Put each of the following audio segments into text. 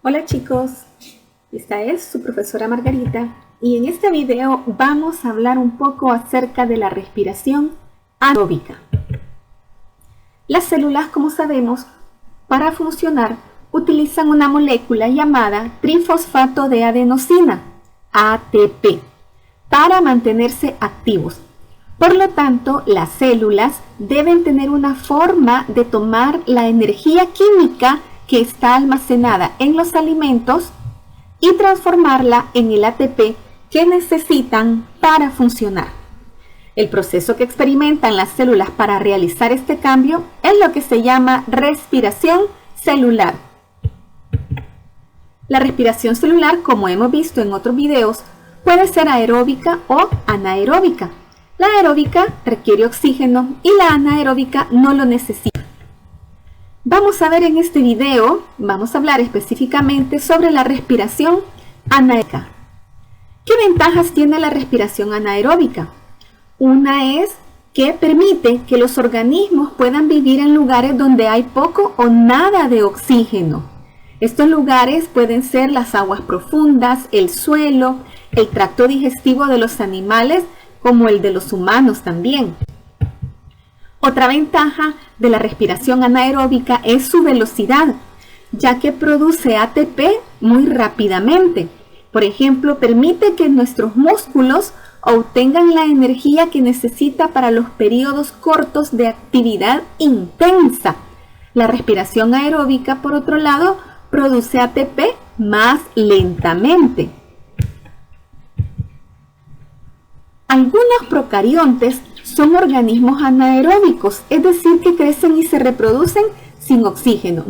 Hola chicos, esta es su profesora Margarita y en este video vamos a hablar un poco acerca de la respiración anaeróbica. Las células, como sabemos, para funcionar utilizan una molécula llamada trifosfato de adenosina, ATP, para mantenerse activos. Por lo tanto, las células deben tener una forma de tomar la energía química que está almacenada en los alimentos y transformarla en el ATP que necesitan para funcionar. El proceso que experimentan las células para realizar este cambio es lo que se llama respiración celular. La respiración celular, como hemos visto en otros videos, puede ser aeróbica o anaeróbica. La aeróbica requiere oxígeno y la anaeróbica no lo necesita. Vamos a ver en este video, vamos a hablar específicamente sobre la respiración anaeróbica. ¿Qué ventajas tiene la respiración anaeróbica? Una es que permite que los organismos puedan vivir en lugares donde hay poco o nada de oxígeno. Estos lugares pueden ser las aguas profundas, el suelo, el tracto digestivo de los animales, como el de los humanos también. Otra ventaja de la respiración anaeróbica es su velocidad, ya que produce ATP muy rápidamente. Por ejemplo, permite que nuestros músculos obtengan la energía que necesita para los periodos cortos de actividad intensa. La respiración aeróbica, por otro lado, produce ATP más lentamente. Algunos procariontes son organismos anaeróbicos, es decir, que crecen y se reproducen sin oxígeno.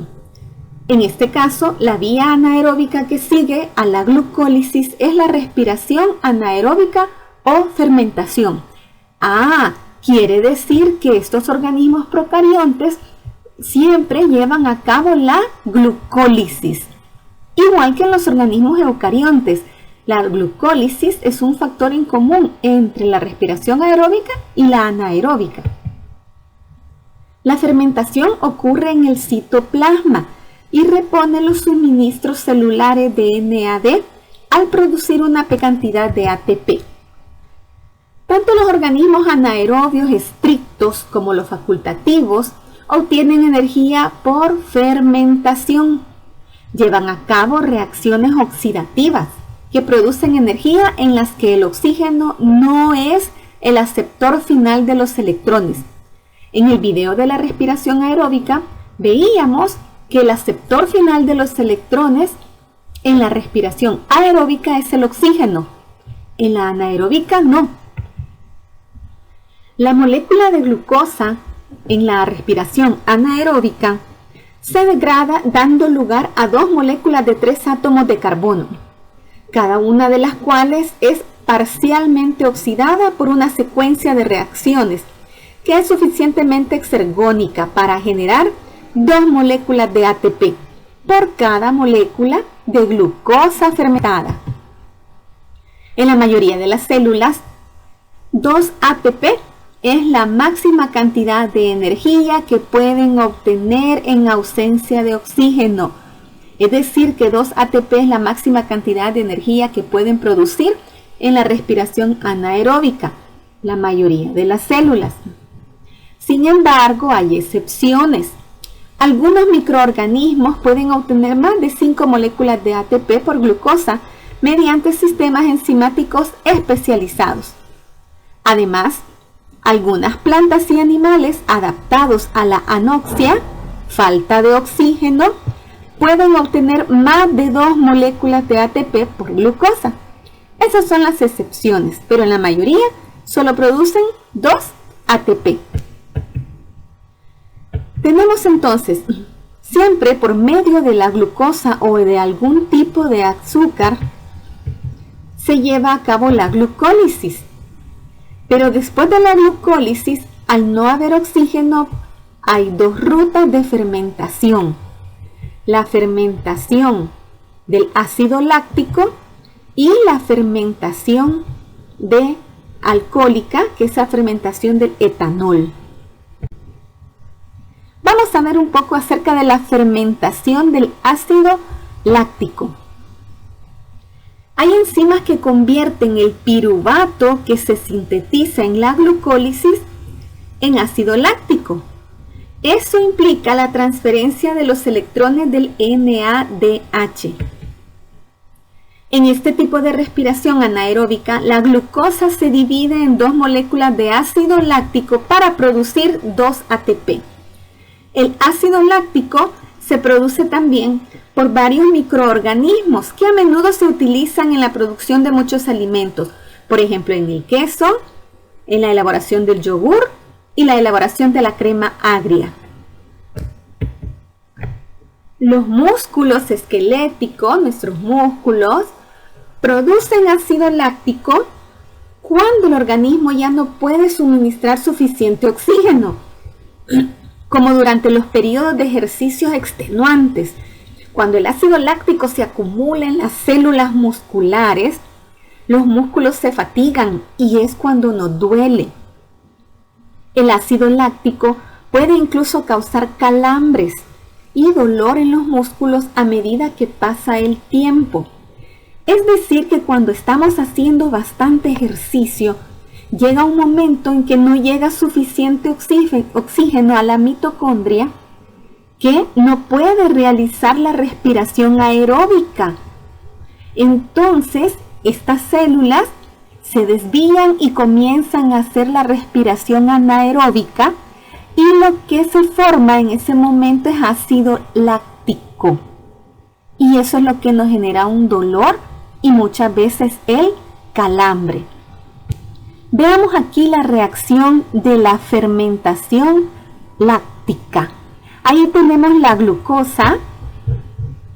En este caso, la vía anaeróbica que sigue a la glucólisis es la respiración anaeróbica o fermentación. Quiere decir que estos organismos procariontes siempre llevan a cabo la glucólisis, igual que en los organismos eucariontes. La glucólisis es un factor en común entre la respiración aeróbica y la anaeróbica. La fermentación ocurre en el citoplasma y repone los suministros celulares de NAD al producir una cantidad de ATP. Tanto los organismos anaerobios estrictos como los facultativos obtienen energía por fermentación. Llevan a cabo reacciones oxidativas que producen energía en las que el oxígeno no es el aceptor final de los electrones. En el video de la respiración aeróbica veíamos que el aceptor final de los electrones en la respiración aeróbica es el oxígeno, en la anaeróbica no. La molécula de glucosa en la respiración anaeróbica se degrada dando lugar a dos moléculas de 3 átomos de carbono, cada una de las cuales es parcialmente oxidada por una secuencia de reacciones que es suficientemente exergónica para generar 2 moléculas de ATP por cada molécula de glucosa fermentada. En la mayoría de las células, 2 ATP es la máxima cantidad de energía que pueden obtener en ausencia de oxígeno. Es decir, que 2 ATP es la máxima cantidad de energía que pueden producir en la respiración anaeróbica, la mayoría de las células. Sin embargo, hay excepciones. Algunos microorganismos pueden obtener más de 5 moléculas de ATP por glucosa mediante sistemas enzimáticos especializados. Además, algunas plantas y animales adaptados a la anoxia, falta de oxígeno, pueden obtener más de 2 moléculas de ATP por glucosa. Esas son las excepciones, pero en la mayoría solo producen 2 ATP. Tenemos entonces, siempre por medio de la glucosa o de algún tipo de azúcar, se lleva a cabo la glucólisis. Pero después de la glucólisis, al no haber oxígeno, hay 2 rutas de fermentación. La fermentación del ácido láctico y la fermentación alcohólica, que es la fermentación del etanol. Vamos a ver un poco acerca de la fermentación del ácido láctico. Hay enzimas que convierten el piruvato que se sintetiza en la glucólisis en ácido láctico. Eso implica la transferencia de los electrones del NADH. En este tipo de respiración anaeróbica, la glucosa se divide en dos moléculas de ácido láctico para producir 2 ATP. El ácido láctico se produce también por varios microorganismos que a menudo se utilizan en la producción de muchos alimentos, por ejemplo en el queso, en la elaboración del yogur y la elaboración de la crema agria. Los músculos esqueléticos, nuestros músculos, producen ácido láctico cuando el organismo ya no puede suministrar suficiente oxígeno, como durante los periodos de ejercicios extenuantes. Cuando el ácido láctico se acumula en las células musculares, los músculos se fatigan y es cuando nos duele. El ácido láctico puede incluso causar calambres y dolor en los músculos a medida que pasa el tiempo. Es decir, que cuando estamos haciendo bastante ejercicio, llega un momento en que no llega suficiente oxígeno a la mitocondria, que no puede realizar la respiración aeróbica. Entonces, estas células se desvían y comienzan a hacer la respiración anaeróbica, y lo que se forma en ese momento es ácido láctico. Y eso es lo que nos genera un dolor y muchas veces el calambre. Veamos aquí la reacción de la fermentación láctica. Ahí tenemos la glucosa,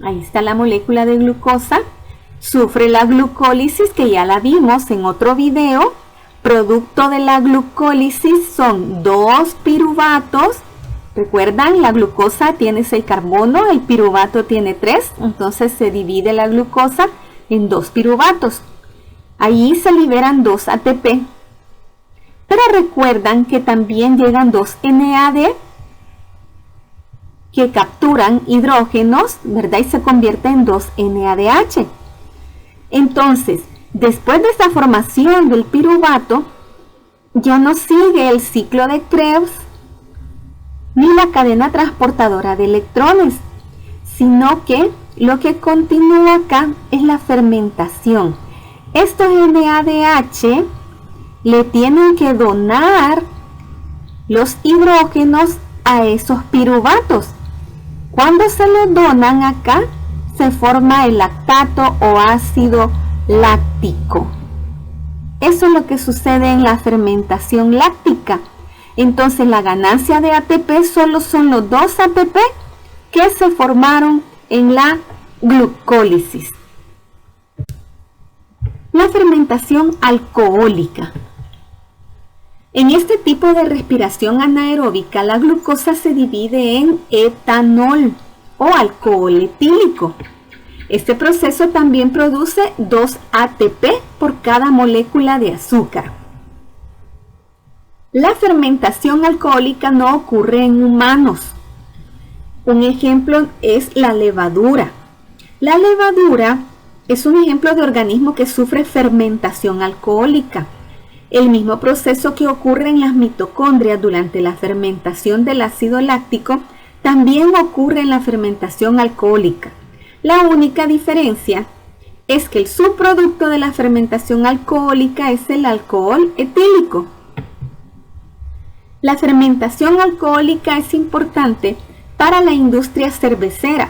ahí está la molécula de glucosa, sufre la glucólisis que ya la vimos en otro video. Producto de la glucólisis son 2 piruvatos. ¿Recuerdan? La glucosa tiene 6 carbonos, el piruvato tiene 3, entonces se divide la glucosa en 2 piruvatos. Allí se liberan 2 ATP. Pero recuerdan que también llegan 2 NAD que capturan hidrógenos, ¿verdad? Y se convierte en 2 NADH. Entonces, después de esta formación del piruvato, ya no sigue el ciclo de Krebs ni la cadena transportadora de electrones, sino que lo que continúa acá es la fermentación. Estos NADH le tienen que donar los hidrógenos a esos piruvatos. Cuando se los donan acá, se forma el lactato o ácido láctico. Eso es lo que sucede en la fermentación láctica. Entonces la ganancia de ATP solo son los 2 ATP que se formaron en la glucólisis. La fermentación alcohólica. En este tipo de respiración anaeróbica, la glucosa se divide en etanol o alcohol etílico. Este proceso también produce 2 ATP por cada molécula de azúcar. La fermentación alcohólica no ocurre en humanos. Un ejemplo es la levadura. La levadura es un ejemplo de organismo que sufre fermentación alcohólica. El mismo proceso que ocurre en las mitocondrias durante la fermentación del ácido láctico también ocurre en la fermentación alcohólica. La única diferencia es que el subproducto de la fermentación alcohólica es el alcohol etílico. La fermentación alcohólica es importante para la industria cervecera.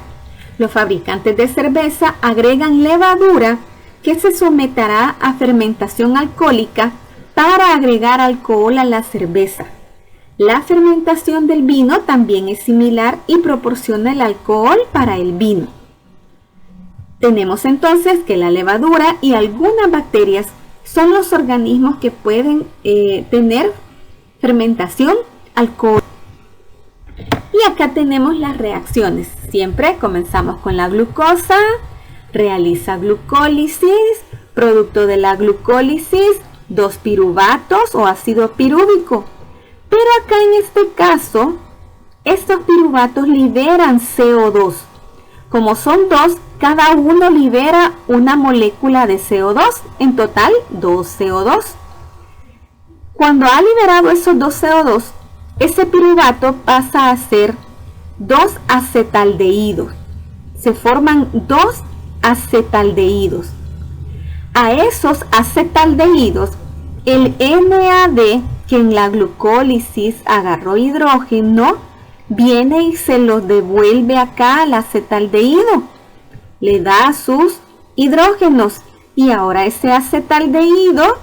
Los fabricantes de cerveza agregan levadura que se someterá a fermentación alcohólica para agregar alcohol a la cerveza. La fermentación del vino también es similar y proporciona el alcohol para el vino. Tenemos entonces que la levadura y algunas bacterias son los organismos que pueden tener fermentación alcohólica. Y acá tenemos las reacciones. Siempre comenzamos con la glucosa, realiza glucólisis, producto de la glucólisis, 2 piruvatos o ácido pirúvico. Pero acá en este caso, estos piruvatos liberan CO2. Como son 2, cada uno libera una molécula de CO2, en total 2 CO2. Cuando ha liberado esos 2 CO2, ese piruvato pasa a ser 2 acetaldehídos. Se forman 2 acetaldehídos. A esos acetaldehídos, el NAD, que en la glucólisis agarró hidrógeno, viene y se los devuelve acá al acetaldehído. Le da sus hidrógenos y ahora ese acetaldehído